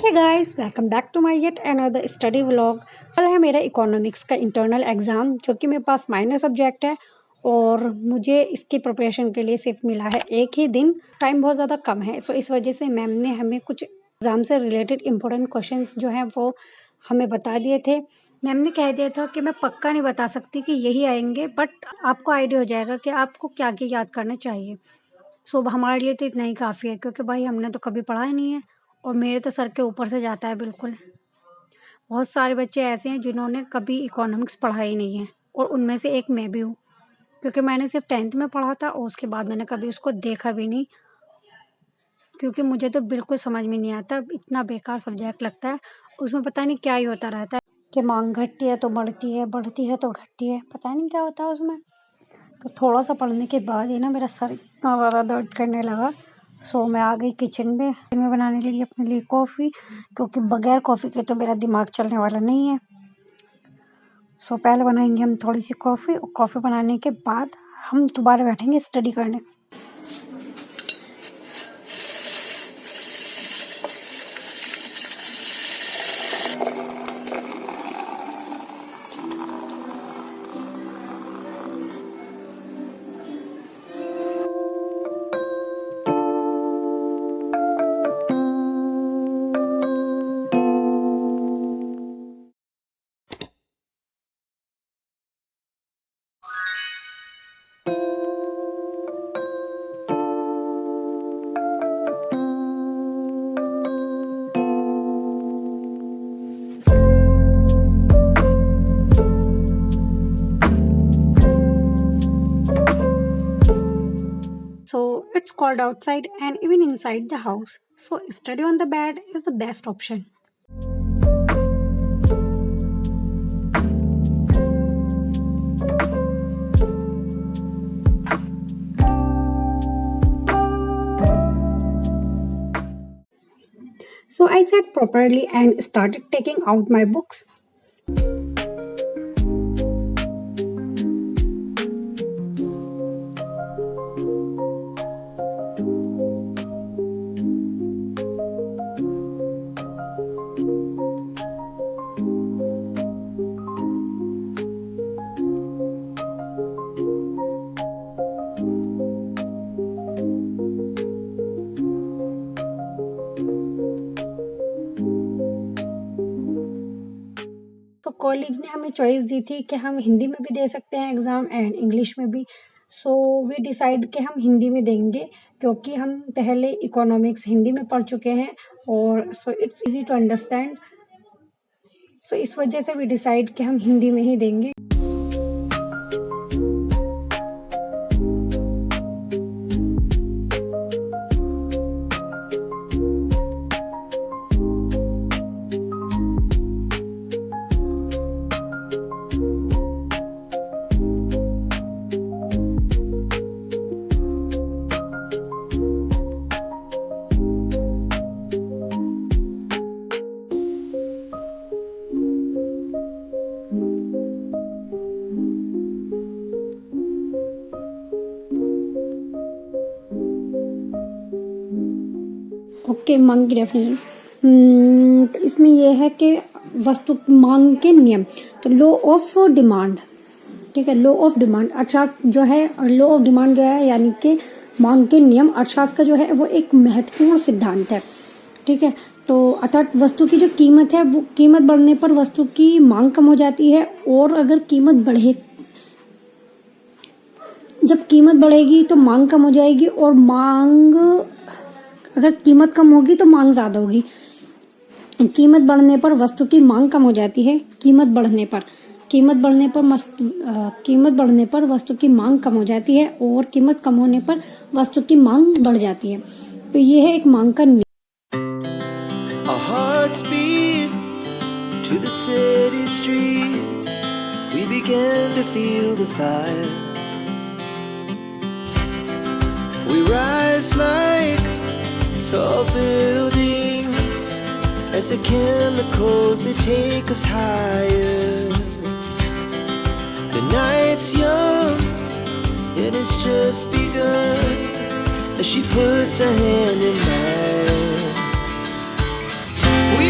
Hey guys, welcome back to my yet another study vlog. कल है मेरा economics का इंटरनल एग्ज़ाम, जो कि मेरे पास माइनर सब्जेक्ट है और मुझे इसकी प्रिपरेशन के लिए सिर्फ मिला है एक ही दिन। टाइम बहुत ज़्यादा कम है, सो इस वजह से मैम ने हमें कुछ एग्ज़ाम से रिलेटेड इंपॉर्टेंट क्वेश्चंस जो हैं वो हमें बता दिए थे। मैम ने कह दिया था कि मैं पक्का नहीं बता सकती कि यही आएंगे, बट आपको आइडिया हो जाएगा कि आपको क्या क्या याद करना चाहिए। सो हमारे लिए तो इतना ही काफ़ी है, क्योंकि भाई हमने तो कभी पढ़ा ही नहीं है और मेरे तो सर के ऊपर से जाता है बिल्कुल। बहुत सारे बच्चे ऐसे हैं जिन्होंने कभी इकोनॉमिक्स पढ़ा ही नहीं है, और उनमें से एक मैं भी हूँ, क्योंकि मैंने सिर्फ 10th में पढ़ा था और उसके बाद मैंने कभी उसको देखा भी नहीं, क्योंकि मुझे तो बिल्कुल समझ में नहीं आता। इतना बेकार सब्जेक्ट लगता है। उसमें पता नहीं क्या ही होता रहता है कि मांग घटती है तो बढ़ती है, बढ़ती है तो घटती है, पता नहीं क्या होता है उसमें। तो थोड़ा सा पढ़ने के बाद ही ना मेरा सर इतना ज़्यादा दर्द करने लगा। सो मैं आ गई किचन में बनाने लगी अपने लिए कॉफ़ी, क्योंकि बगैर कॉफ़ी के तो मेरा दिमाग चलने वाला नहीं है। सो पहले बनाएंगे हम थोड़ी सी कॉफ़ी, और कॉफ़ी बनाने के बाद हम दोबारा बैठेंगे स्टडी करने। So it's cold outside and even inside the house. So study on the bed is the best option. So I sat properly and started taking out my books. तो college ने हमें चॉइस दी थी कि हम हिंदी में भी दे सकते हैं एग्ज़ाम एंड इंग्लिश में भी। सो वी डिसाइड कि हम हिंदी में देंगे, क्योंकि हम पहले इकोनॉमिक्स हिंदी में पढ़ चुके हैं और so it's easy to understand. So इस वजह से वी डिसाइड कि हम हिंदी में ही देंगे। ओके, मांग की डेफिनेशन। तो इसमें यह है कि वस्तु मांग के नियम, तो लॉ ऑफ डिमांड, ठीक है। लॉ ऑफ डिमांड अर्थशास्त्र जो है, और लॉ ऑफ डिमांड जो है यानी कि मांग के नियम अर्थशास्त्र का जो है वो एक महत्वपूर्ण सिद्धांत है, ठीक है। तो अर्थात वस्तु की जो कीमत है, वो कीमत बढ़ने पर वस्तु की मांग कम हो जाती है, और अगर कीमत बढ़े, जब कीमत बढ़ेगी तो मांग कम हो जाएगी, और मांग अगर कीमत कम होगी तो मांग ज्यादा होगी। कीमत बढ़ने पर वस्तु की मांग कम हो जाती है, कीमत बढ़ने पर वस्तु की मांग कम हो जाती है, और कीमत कम होने पर वस्तु की मांग बढ़ जाती है। तो ये है एक मांग का नियम। Our hearts beat to the city streets. We began to feel the fire. We rise like tall buildings as the chemicals they take us higher. The night's young and it's just begun as she puts her hand in mine. We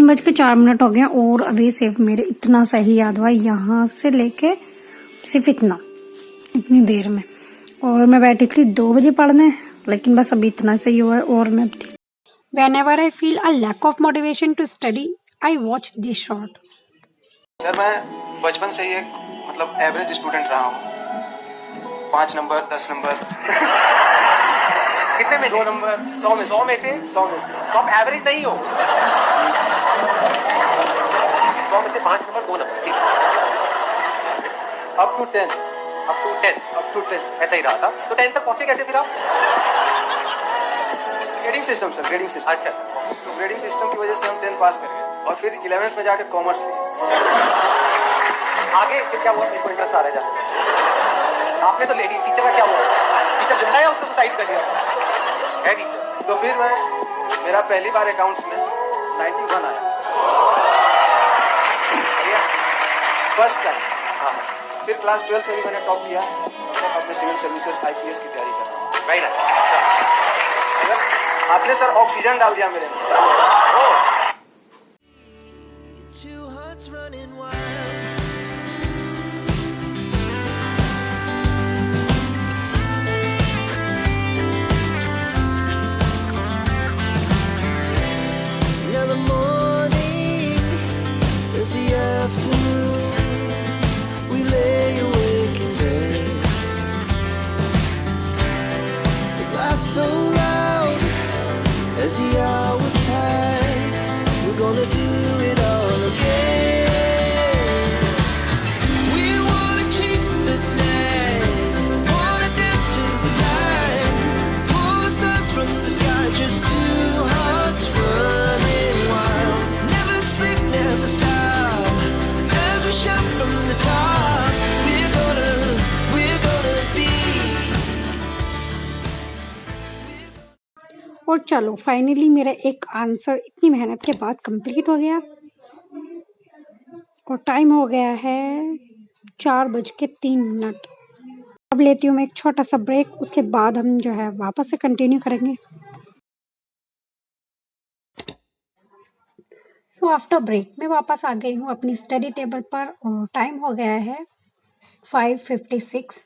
3:04 हो गए और अभी सिर्फ मेरे इतना सही याद हुआ यहाँ से लेके सिर्फ इतनी देर में। और मैं बैठी थी 2 बजे पढ़ने, लेकिन बस अभी इतना सही हुआ है। और मैं Whenever I feel a lack of motivation to study, I watch this short. Sir मैं बचपन से ही एक मतलब एवरेज स्टूडेंट रहा हूँ। 5 नंबर 10 नंबर कितने में 2 नंबर 100 में 100 में से तो आप एवरेज नहीं हो। 100 में से 5 नंबर 2 नंबर अप टू 10 ऐसा ही रहा था। तो 10 तक पहुंचे कैसे फिर आप? Grading system sir, grading system. अच्छा, तो ग्रेडिंग सिस्टम की वजह से हम 10 पास कर गए और फिर 11th में जाके कॉमर्स लिए। आगे फिर क्या हुआ? मेरे को इंटरेस्ट आ रहा है जाने। आपने तो लेडी टीचर का क्या हुआ? टीचर जिंदा है, उसको साइड कर दिया है टीचर। तो फिर मेरा पहली बार अकाउंट्स में 91 आया, फर्स्ट टाइम। हाँ, फिर क्लास 12 में भी मैंने टॉप किया। अपने सिविल सर्विसेज IPS की तैयारी कर रहा हूँ। Very nice. आपने सर ऑक्सीजन डाल दिया मेरे में। Two hearts running wild. Now the morning is the afternoon. We lay awake in bed. The laughs so loud as the hours pass. We're gonna do it all again. We wanna chase the night, wanna dance to the light. Pull the stars from the sky, just two hearts running wild. Never sleep, never stop. As we shout from the top, we're gonna be. और चलो finally मेरा एक answer इतनी मेहनत के बाद complete हो गया। और टाइम हो गया है 4:03। अब लेती हूँ मैं एक छोटा सा ब्रेक, उसके बाद हम जो है वापस से कंटिन्यू करेंगे। सो आफ्टर ब्रेक मैं वापस आ गई हूँ अपनी स्टडी टेबल पर और टाइम हो गया है 5:56।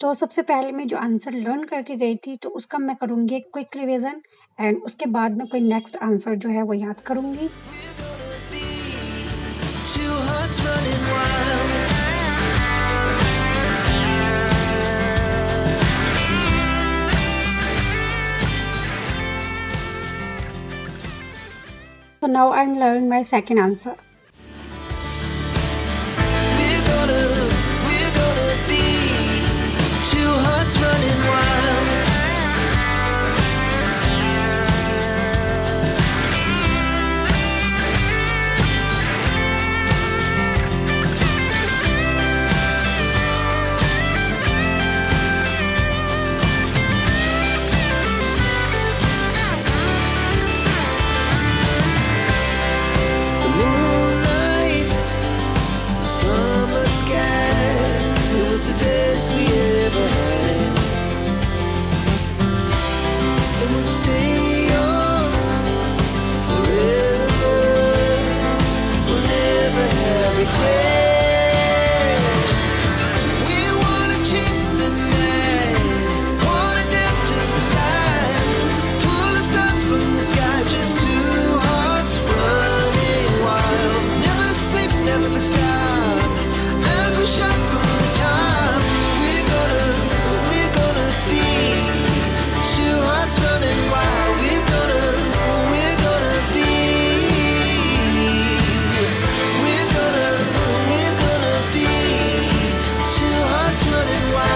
तो सबसे पहले मैं जो आंसर लर्न करके गई थी तो उसका मैं करूँगी एक क्विक रिवीजन एंड उसके बाद मैं कोई नेक्स्ट आंसर जो है वो याद करूँगी। Two hearts running wild. So now I'm learning my second answer. We're gonna be two hearts running wild. The moonlight, summer sky, it was the best we ever had. And we'll stay young forever. We'll never have regrets. We wanna chase the night, wanna dance to the light. Pull the stars from the sky, just two hearts running wild. Never sleep, never stop. As we shout from the top, we're gonna be two hearts running wild. We're gonna be. We're gonna be two hearts running wild.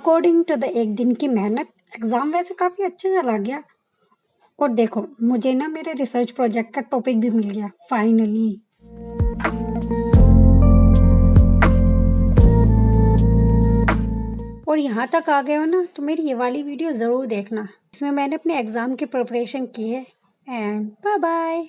According to the एक दिन की मेहनत exam वैसे काफ़ी अच्छे चला गया। और देखो मुझे ना मेरे रिसर्च प्रोजेक्ट का टॉपिक भी मिल गया फाइनली। और यहाँ तक आ गए हो ना तो मेरी ये वाली वीडियो ज़रूर देखना, इसमें मैंने अपने एग्ज़ाम की प्रिपरेशन की है। And bye bye.